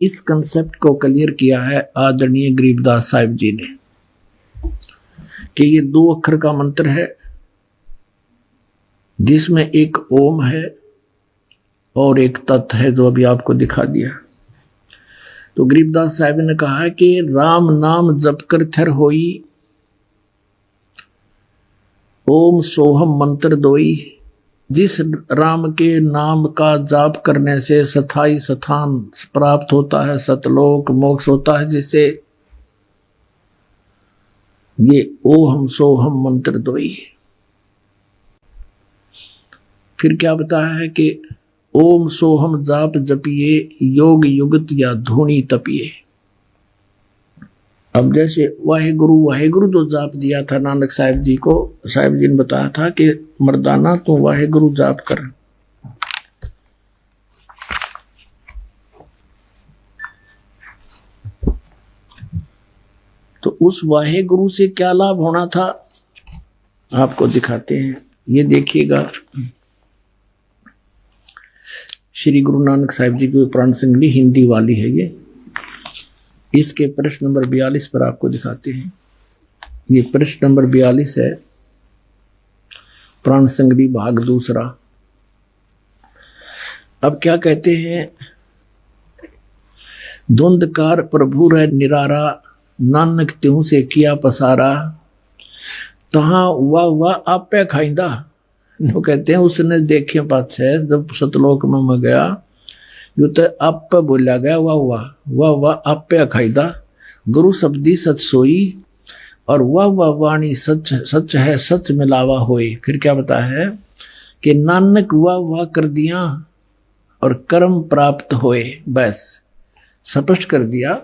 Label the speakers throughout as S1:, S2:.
S1: इस कंसेप्ट को क्लियर किया है आदरणीय गरीबदास साहिब जी ने कि ये 2 अक्षर का मंत्र है जिसमें एक ओम है और एक तत् है जो अभी आपको दिखा दिया। तो गरीबदास साहिब ने कहा है कि राम नाम जप कर थर होई, ओम सोहम मंत्र दोई। जिस राम के नाम का जाप करने से स्थाई स्थान प्राप्त होता है, सतलोक मोक्ष होता है, जिससे ये ओम सोहम मंत्र दोई। फिर क्या बताया है कि ओम सोहम जाप जपिए, योग युगत या धूनी तपिए। अब जैसे वाहेगुरु जो जाप दिया था नानक साहिब जी को, साहिब जी ने बताया था कि मर्दाना तू वाहेगुरु जाप कर। तो उस वाहेगुरु से क्या लाभ होना था आपको दिखाते हैं। ये देखिएगा, श्री गुरु नानक साहिब जी की प्राण संगली हिंदी वाली है ये। इसके प्रश्न नंबर 42 पर आपको दिखाते हैं। ये प्रश्न नंबर 42 है, प्राण संगली भाग दूसरा। अब क्या कहते हैं, धुंधकार प्रभु रह निरारा, नानक त्यों से किया पसारा, तहां वाह आपे खाइंदा। वो कहते हैं उसने देखे पाछे जब सतलोक में गया, यू तो आप बोला गया वाह आपे खाइदा, गुरु शब्दी सच सोई, और वाह वाणी सच सच है सच मिलावा होए। फिर क्या बताया है कि नानक वाह कर दिया और कर्म प्राप्त होए। बस स्पष्ट कर दिया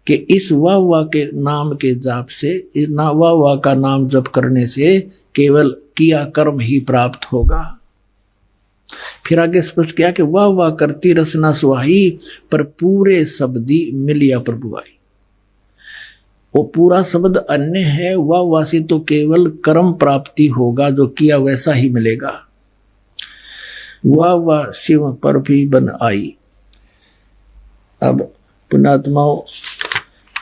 S1: कि इस वाह के नाम के जाप से, वाह का नाम जप करने से केवल किया कर्म ही प्राप्त होगा। फिर आगे स्पष्ट किया कि वाह करती रसना सुहाई, पर पूरे शब्दी मिलिया प्रभु आई। वो पूरा शब्द अन्य है, वाह से तो केवल कर्म प्राप्ति होगा, जो किया वैसा ही मिलेगा। वाह शिव पर भी बन आई। अब पुण्यात्माओं,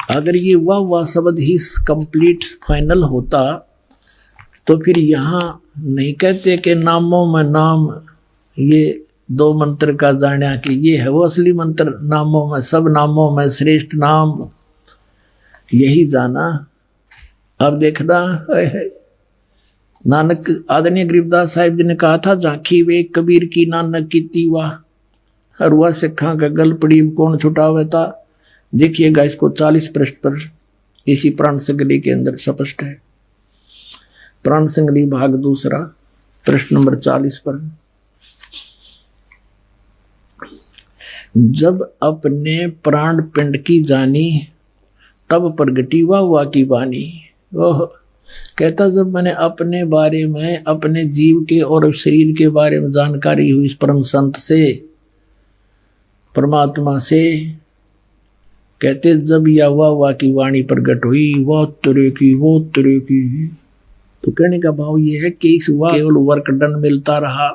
S1: अगर ये वाह शब्द ही कंप्लीट फाइनल होता तो फिर यहां नहीं कहते कि नामों में नाम, ये 2 मंत्र का जाना कि ये है वो असली मंत्र। नामों में, सब नामों में श्रेष्ठ नाम यही जाना। अब देखना, नानक आदरणीय गरीबदास साहिब जी ने कहा था, झांकी वे कबीर की नानक की तीवा, हरुआ सिखा का गल पड़ी कौन छुटावे था। देखिएगा इसको 40 पृष्ठ पर इसी प्राण संगली के अंदर स्पष्ट है। प्राण संगली भाग दूसरा प्रश्न नंबर 40 पर, जब अपने प्राण पिंड की जानी, तब प्रगटी वाह की वाणी। ओह, कहता जब मैंने अपने बारे में, अपने जीव के और शरीर के बारे में जानकारी हुई इस परम संत से, परमात्मा से, कहते जब या वाह की वाणी प्रकट हुई, वो तरह की। तो कहने का भाव ये है कि इस वाह केवल वर्क डन मिलता रहा,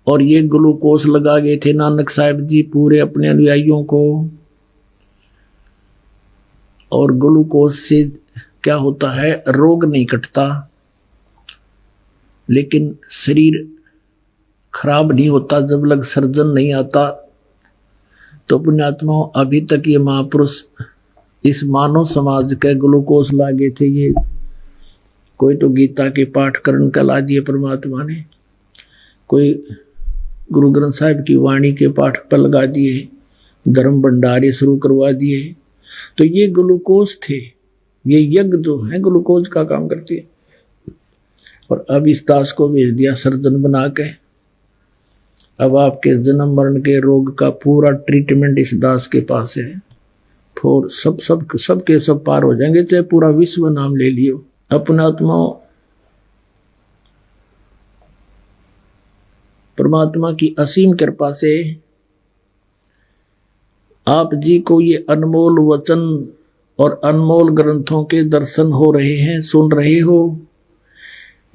S1: और ये ग्लूकोज लगा गए थे नानक साहिब जी पूरे अपने अनुयायियों को। और ग्लूकोज से क्या होता है, रोग नहीं कटता, लेकिन शरीर खराब नहीं होता जब लग सर्जन नहीं आता। तो पुण्यात्माओं, अभी तक ये महापुरुष इस मानव समाज के ग्लूकोज लागे थे। ये कोई तो गीता के पाठ करण कला दिए परमात्मा ने, कोई गुरु ग्रंथ साहिब की वाणी के पाठ पर लगा दिए, धर्म भंडारे शुरू करवा दिए। तो ये ग्लूकोज थे, ये यज्ञ जो है ग्लूकोज का काम करती है। और अब इस दास को भेज दिया सर्जन बना के। अब आपके जन्म मरण के रोग का पूरा ट्रीटमेंट इस दास के पास है। फिर सब के सब पार हो जाएंगे, चाहे पूरा विश्व नाम ले लियो। अपना आत्माओं, परमात्मा की असीम कृपा से आप जी को ये अनमोल वचन और अनमोल ग्रंथों के दर्शन हो रहे हैं, सुन रहे हो।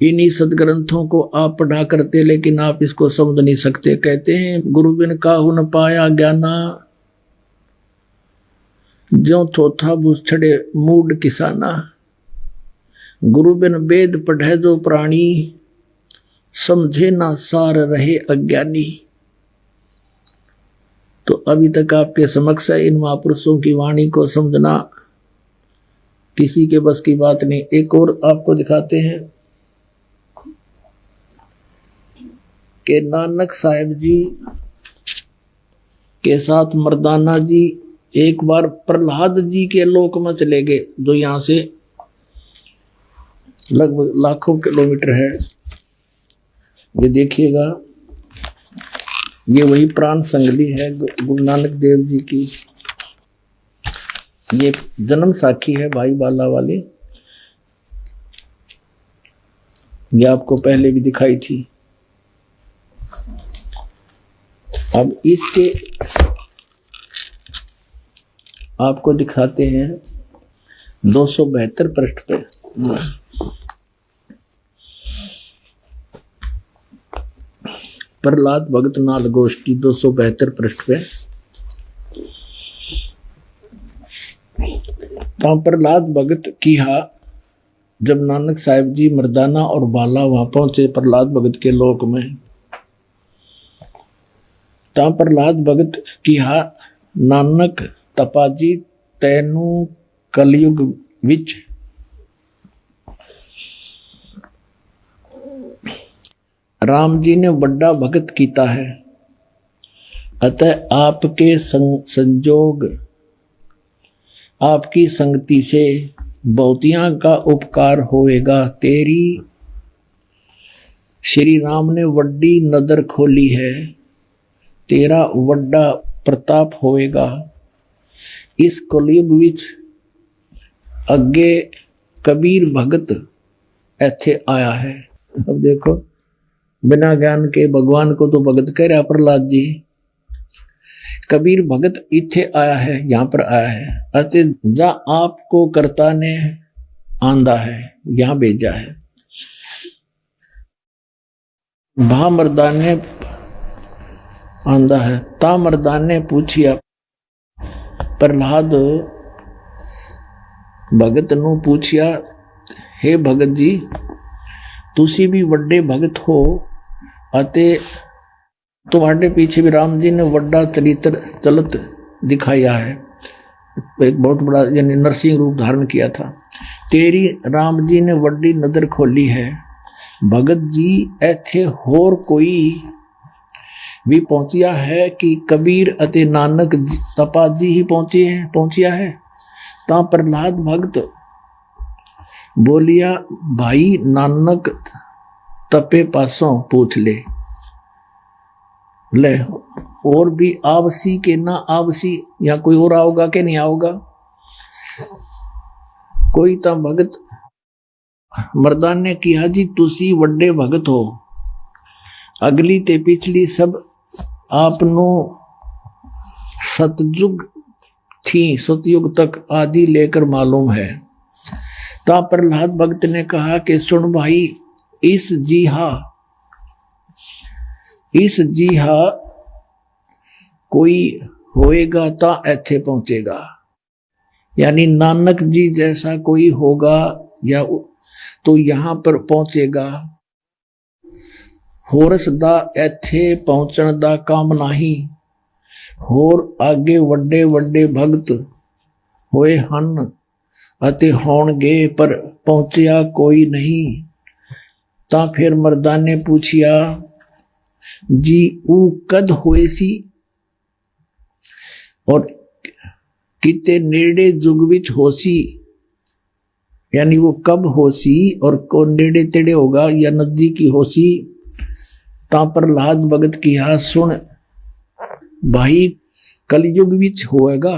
S1: इन्हीं सदग्रंथों को आप पढ़ा करते, लेकिन आप इसको समझ नहीं सकते। कहते हैं गुरु बिन काहू न पाया ज्ञाना, ज्यों थोथा बुछड़े मूड किसाना, गुरु बिन वेद पढ़े जो प्राणी, समझे ना सार रहे अज्ञानी। तो अभी तक आपके समक्ष है, इन महापुरुषों की वाणी को समझना किसी के बस की बात नहीं। एक और आपको दिखाते हैं कि नानक साहिब जी के साथ मर्दाना जी एक बार प्रहलाद जी के लोक में चले गए, जो यहां से लगभग लाखों किलोमीटर है। ये देखिएगा, ये वही प्राण संगली है गुरु नानक देव जी की। ये जन्म साखी है भाई बाला वाली, ये आपको पहले भी दिखाई थी। अब इसके आपको दिखाते हैं 272 पृष्ठ पे। प्रहलाद भगत नाल गोष्ठी 272 पृष्ठ पे। तो प्रहलाद भगत की जब नानक साहिब जी मर्दाना और बाला वहां पहुंचे प्रहलाद भगत के लोक में, ता प्रहलाद भगत की नानक तपाजी तैनू कलयुग विच राम जी ने बड़ा भगत कीता है, अतः आपके संजोग आपकी संगति से बहुतियां का उपकार होएगा। तेरी श्री राम ने वड्डी नदर खोली है, तेरा वड्डा प्रताप होएगा। इस कलयुग विच अगे कबीर भगत ऐथे आया है। अब देखो, बिना ज्ञान के भगवान को तो भगत कह रहा प्रहलाद जी, कबीर भगत इथे आया है, यहां पर आया है, अते जा आपको कर्ता ने आंदा है, यहां भेजा है। भा मर्दान ने आंदा है, ता मर्दान ने पूछिया प्रहलाद भगत नू पूछिया, हे भगत जी तुसी भी वड्डे भगत हो, अते तुम्हारे पीछे भी राम जी ने वड्डा चरित्र चलत दिखाया है, एक बहुत बड़ा यानी नरसिंह रूप धारण किया था। तेरी राम जी ने वड्डी नजर खोली है। भगत जी ऐथे होर कोई भी पहुंचिया है कि कबीर अते नानक तपा जी ही पहुंचिया है। ता प्रहलाद भगत बोलिया, भाई नानक तपे पासों पूछ ले और भी आवसी के ना आवसी, या कोई और आओगा कि नहीं आओगा। कोई ता भगत मर्दान ने किया, जी तुसी वड्डे भगत हो, अगली ते पिछली सब आपनो सतयुग थी, सतयुग तक आदि लेकर मालूम है। ता प्रहलाद भगत ने कहा कि सुन भाई, इस जी हा कोई होएगा ता ऐथे पहुंचेगा, यानी नानक जी जैसा कोई होगा या तो यहां पर पहुंचेगा। होरस दा ऐथे पहुंचण दा काम नहीं, होर आगे वड्डे वड्डे भगत होए हन अते होणगे, पर पहुंचिया कोई नहीं। ता फिर मर्दान ने पूछिया, जी ऊ कद होए सी और किते नेड़े जुग विच होसी, यानी वो कब होसी और को नेड़े तेड़े होगा या नजदीकी होसी। ता प्रहलाद भगत की सुन भाई, कलयुग विच होएगा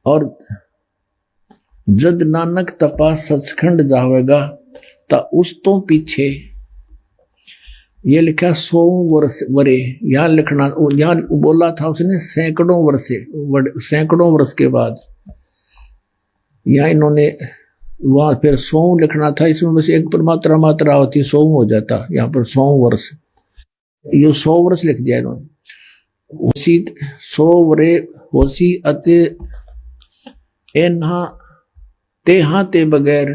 S1: और जद नानक तपा सचखंड जावेगा ता उस तो पीछे ये लिखा 100 वर्ष वरे, यहां लिखना, यहां बोला था उसने सैकड़ों वर्ष के बाद, यहां इन्होंने वहां फिर 100 लिखना था, इसमें बस एक पर मात्रा होती 100 हो जाता, यहाँ पर 100 वर्ष, ये 100 वर्ष लिख दिया इन्होंने। उसी 100 वरे होसी अते एना तेहा ते बगैर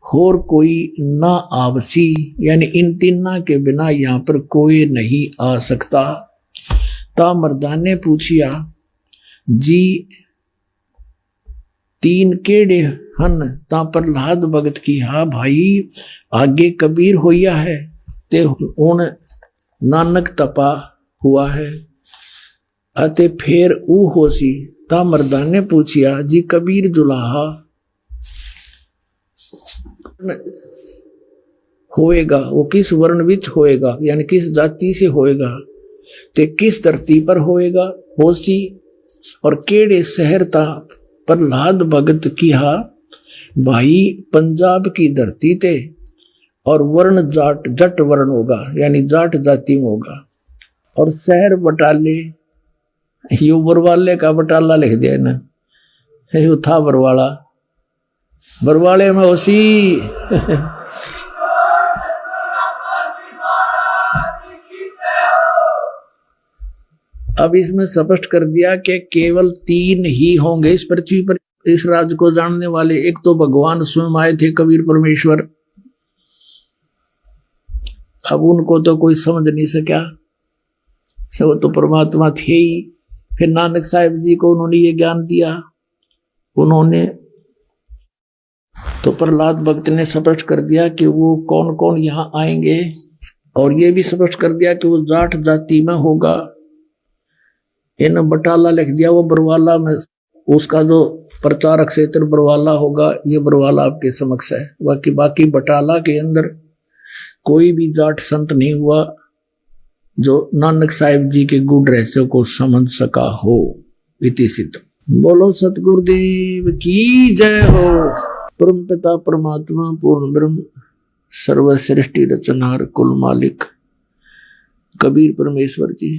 S1: होर कोई ना आवसी, यानी इन तीना के बिना यहां पर कोई नहीं आ सकता। ता मर्दान ने पूछिया जी तीन केड़े हन? ता प्रहलाद भगत की हा भाई आगे कबीर होया है ते हुण नानक तपा हुआ है अते फेर ऊ होसी। ता मर्दान ने पूछिया जी कबीर जुलाहा होएगा, वो किस वर्ण विच होएगा, यानी किस जाति से होएगा, ते किस धरती पर होएगा होसी, और केड़े शहर ता प्रहलाद भगत किहा भाई पंजाब की धरती ते, और वर्ण जाट जट वर्ण होगा, यानी जाट जाति में होगा, और शहर बटाले, यू बरवाले का बटाला लिख दिया ना, यू था बरवाला, बरवाले में होसी। अब इसमें स्पष्ट कर दिया कि केवल तीन ही होंगे इस पृथ्वी पर इस राज को जानने वाले। एक तो भगवान स्वयं आए थे कबीर परमेश्वर, अब उनको तो कोई समझ नहीं सका, वो तो परमात्मा थे ही। फिर नानक साहिब जी को उन्होंने ये ज्ञान दिया, उन्होंने तो प्रहलाद भक्त ने स्पष्ट कर दिया कि वो कौन कौन यहाँ आएंगे, और ये भी स्पष्ट कर दिया कि वो जाट जाति में होगा। इन बटाला लिख दिया, वो बरवाला में, उसका जो प्रचारक क्षेत्र बरवाला होगा, ये बरवाला आपके समक्ष है। बाकी बटाला के अंदर कोई भी जाट संत नहीं हुआ जो नानक साहिब जी के गुड़ रहस्य को समझ सका हो। इति सिद्ध। बोलो सतगुरुदेव की जय हो। परम पिता परमात्मा पूर्ण ब्रह्म सर्व सृष्टि रचनहार कुल मालिक कबीर परमेश्वर जी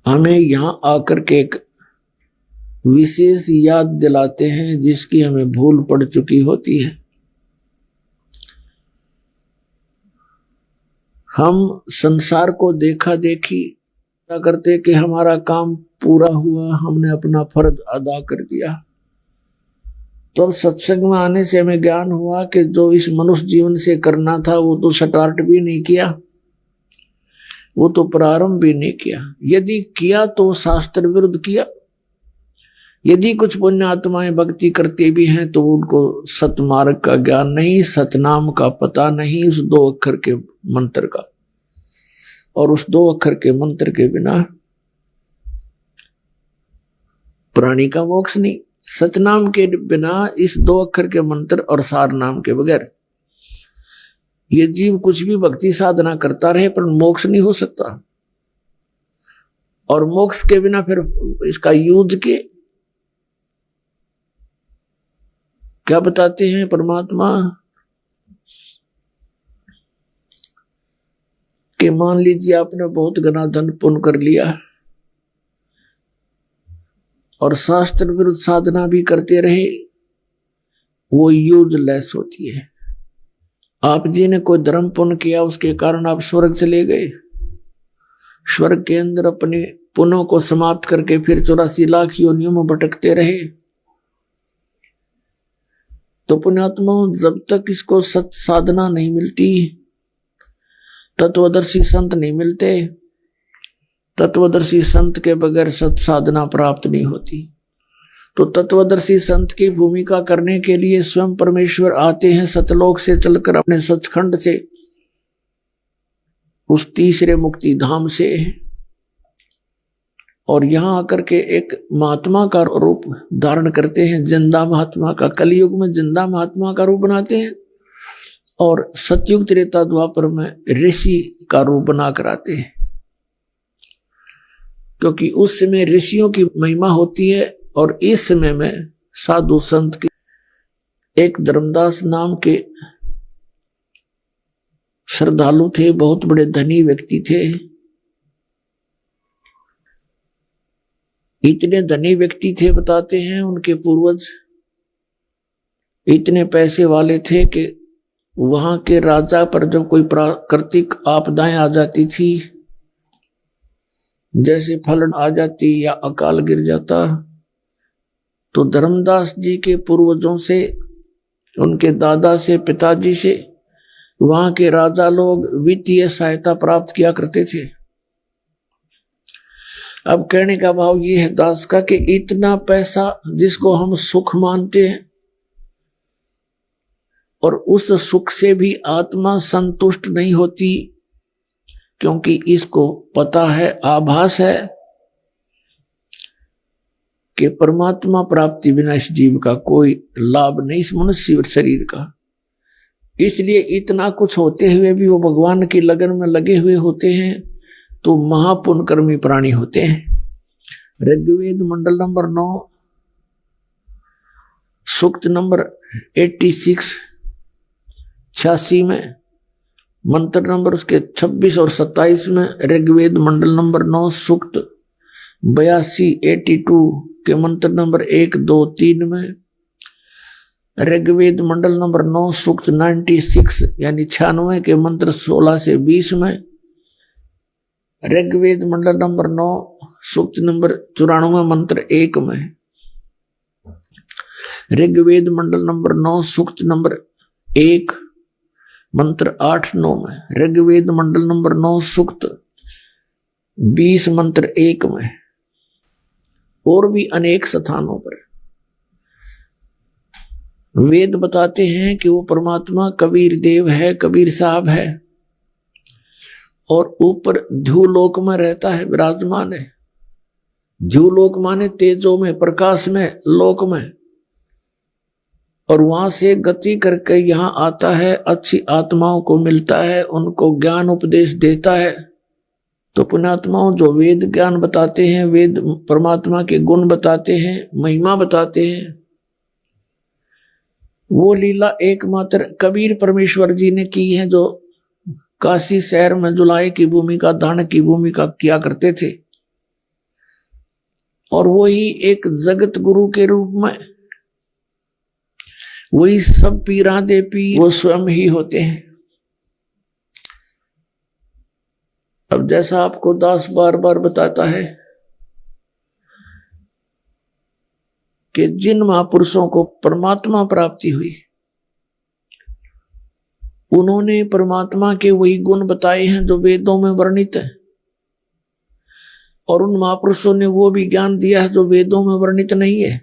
S1: हमें यहां आकर के एक विशेष याद दिलाते हैं जिसकी हमें भूल पड़ चुकी होती है। हम संसार को देखा देखी करते कि हमारा काम पूरा हुआ, हमने अपना फर्ज अदा कर दिया। तो अब सत्संग में आने से हमें ज्ञान हुआ कि जो इस मनुष्य जीवन से करना था वो तो स्टार्ट भी नहीं किया, वो तो प्रारंभ भी नहीं किया। यदि किया तो शास्त्र विरुद्ध किया। यदि कुछ पुण्य आत्माएं भक्ति करते भी हैं तो उनको सतमार्ग का ज्ञान नहीं, सतनाम का पता नहीं, उस 2 अक्षर के मंत्र का, और उस 2 अक्षर के मंत्र के बिना प्राणी का मोक्ष नहीं। सतनाम के बिना, इस 2 अक्षर के मंत्र और सार नाम के बगैर ये जीव कुछ भी भक्ति साधना करता रहे पर मोक्ष नहीं हो सकता। और मोक्ष के बिना फिर इसका यूज के क्या बताते हैं परमात्मा कि मान लीजिए आपने बहुत घना धन पुण्य कर लिया और शास्त्र विरुद्ध साधना भी करते रहे, वो यूजलेस होती है। आप जी ने कोई धर्म पुण्य किया, उसके कारण आप स्वर्ग चले गए, स्वर्ग के अंदर अपने पुण्यों को समाप्त करके फिर 84 लाख योनियों में भटकते रहे। तो पुण्यात्मा जब तक इसको सत साधना नहीं मिलती, तत्वदर्शी संत नहीं मिलते, तत्वदर्शी संत के बगैर सत साधना प्राप्त नहीं होती। तो तत्वदर्शी संत की भूमिका करने के लिए स्वयं परमेश्वर आते हैं सतलोक से चलकर, अपने सचखंड से, उस तीसरे मुक्ति धाम से, और यहां आकर के एक महात्मा का रूप धारण करते हैं, जिंदा महात्मा का। कलयुग में जिंदा महात्मा का रूप बनाते हैं और सतयुग त्रेता द्वापर में ऋषि का रूप बना कर आते हैं, क्योंकि उस समय ऋषियों की महिमा होती है और इस समय में साधु संत की। एक धर्मदास नाम के श्रद्धालु थे, बहुत बड़े धनी व्यक्ति थे। इतने धनी व्यक्ति थे, बताते हैं उनके पूर्वज इतने पैसे वाले थे कि वहां के राजा पर जब कोई प्राकृतिक आपदाएं आ जाती थी, जैसे फ्लड आ जाती या अकाल गिर जाता, तो धर्मदास जी के पूर्वजों से, उनके दादा से, पिताजी से वहां के राजा लोग वित्तीय सहायता प्राप्त किया करते थे। अब कहने का भाव ये है दास का कि इतना पैसा जिसको हम सुख मानते हैं और उस सुख से भी आत्मा संतुष्ट नहीं होती, क्योंकि इसको पता है, आभास है कि परमात्मा प्राप्ति बिना इस जीव का कोई लाभ नहीं, इस मनुष्य शरीर का। इसलिए इतना कुछ होते हुए भी वो भगवान की लगन में लगे हुए होते हैं, तो महापुण्यकर्मी प्राणी होते हैं। ऋग्वेद मंडल नंबर 9 सूक्त नंबर 86 में, मंत्र नंबर उसके 26 और 27 में, ऋग्वेद मंडल नंबर 9 सूक्त 82 के मंत्र नंबर 1, 2, 3 में, ऋग्वेद मंडल नंबर 9 सूक्त 96 यानी 96 के मंत्र 16 से 20 में, ऋग्वेद मंडल नंबर 9 सूक्त नंबर 94 मंत्र 1 में, ऋग्वेद मंडल नंबर 9 सूक्त नंबर 1 मंत्र 8-9 में, ऋग्वेद मंडल नंबर 9 सूक्त 20 मंत्र 1 में, और भी अनेक स्थानों पर वेद बताते हैं कि वो परमात्मा कबीर देव है, कबीर साहब है, और ऊपर ध्युलोक में रहता है, विराजमान है। ध्युलोक माने तेजो में, प्रकाश में, लोक में, और वहां से गति करके यहां आता है, अच्छी आत्माओं को मिलता है, उनको ज्ञान उपदेश देता है। तो पुण्यात्माओं जो वेद ज्ञान बताते हैं, वेद परमात्मा के गुण बताते हैं, महिमा बताते हैं, वो लीला एकमात्र कबीर परमेश्वर जी ने की है, जो काशी शहर में जुलाई की भूमिका, दान की भूमिका किया करते थे। और वही एक जगत गुरु के रूप में, वही सब पीरा दे पीर वो स्वयं ही होते हैं। अब जैसा आपको दास बार बार बताता है कि जिन महापुरुषों को परमात्मा प्राप्ति हुई, उन्होंने परमात्मा के वही गुण बताए हैं जो वेदों में वर्णित है, और उन महापुरुषों ने वो भी ज्ञान दिया है जो वेदों में वर्णित नहीं है,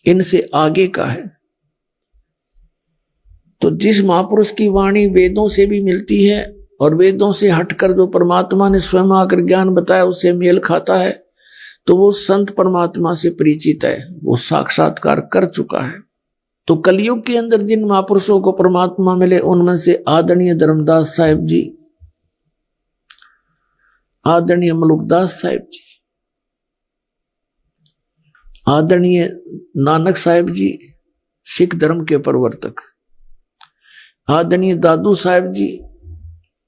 S1: इनसे आगे का है। तो जिस महापुरुष की वाणी वेदों से भी मिलती है और वेदों से हटकर जो परमात्मा ने स्वयं आकर ज्ञान बताया उससे मेल खाता है, तो वो संत परमात्मा से परिचित है, वो साक्षात्कार कर चुका है। तो कलयुग के अंदर जिन महापुरुषों को परमात्मा मिले, उनमें से आदरणीय धर्मदास साहिब जी, आदरणीय मलुकदास साहिब जी, आदरणीय नानक साहिब जी सिख धर्म के प्रवर्तक, आदरणीय दादू साहिब जी,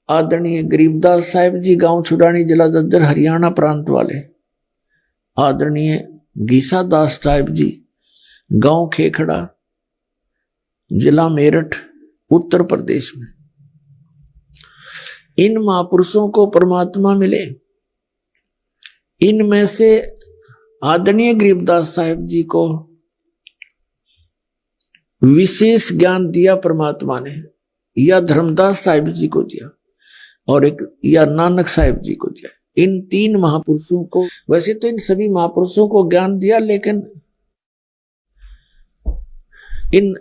S1: आदरणीय गरीबदास साहिब जी गांव छुड़ानी जिला दद्दर हरियाणा प्रांत वाले, आदरणीय गीसा दास साहिब जी गांव खेखड़ा जिला मेरठ उत्तर प्रदेश में, इन महापुरुषों को परमात्मा मिले। इनमें से आदरणीय गरीबदास साहिब जी को विशेष ज्ञान दिया परमात्मा ने, या धर्मदास साहिब जी को दिया, और एक या नानक साहिब जी को दिया। इन तीन महापुरुषों को, वैसे तो इन सभी महापुरुषों को ज्ञान दिया, लेकिन इन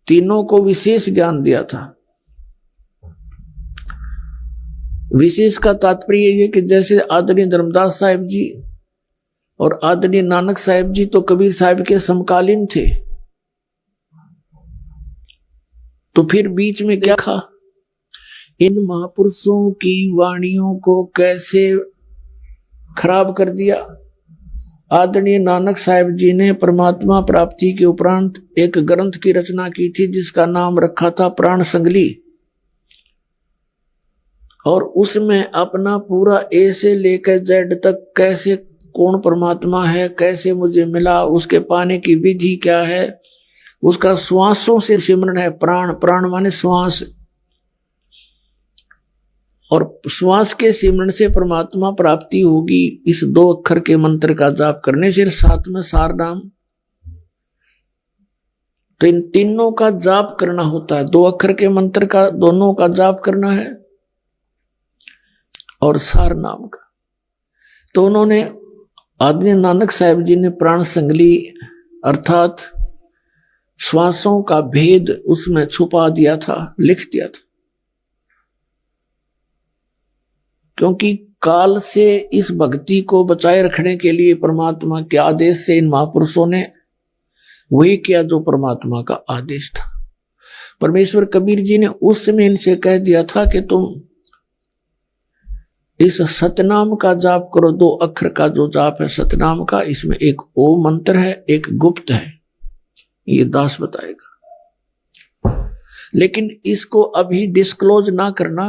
S1: तीनों को विशेष ज्ञान दिया था। विशेष का तात्पर्य यह है कि जैसे आदरणीय धर्मदास साहिब जी और आदरणीय नानक साहिब जी तो कबीर साहिब के समकालीन थे, तो फिर बीच में क्या था? इन महापुरुषों की वाणियों को कैसे खराब कर दिया। आदरणीय नानक साहिब जी ने परमात्मा प्राप्ति के उपरांत एक ग्रंथ की रचना की थी जिसका नाम रखा था प्राण संगली, और उसमें अपना पूरा ए से लेकर जेड तक कैसे कौन परमात्मा है, कैसे मुझे मिला, उसके पाने की विधि क्या है, उसका श्वासों से सिमरन है। प्राण, प्राण माने श्वास, और श्वास के सिमरन से परमात्मा प्राप्ति होगी। इस 2 अक्षर के मंत्र का जाप करने से, साथ में सार नाम तो इन तीनों का जाप करना होता है, 2 अक्षर के मंत्र का दोनों का जाप करना है और सार नाम का। तो उन्होंने आदमी नानक साहब जी ने प्राण संगली अर्थात श्वासों का भेद उसमें छुपा दिया था, लिख दिया था। क्योंकि काल से इस भक्ति को बचाए रखने के लिए परमात्मा के आदेश से इन महापुरुषों ने वही किया जो परमात्मा का आदेश था। परमेश्वर कबीर जी ने उस समय इनसे कह दिया था कि तुम इस सतनाम का जाप करो, 2 अक्षर का जो जाप है सतनाम का, इसमें एक ओम मंत्र है, एक गुप्त है, ये दास बताएगा। लेकिन इसको अभी डिस्क्लोज ना करना,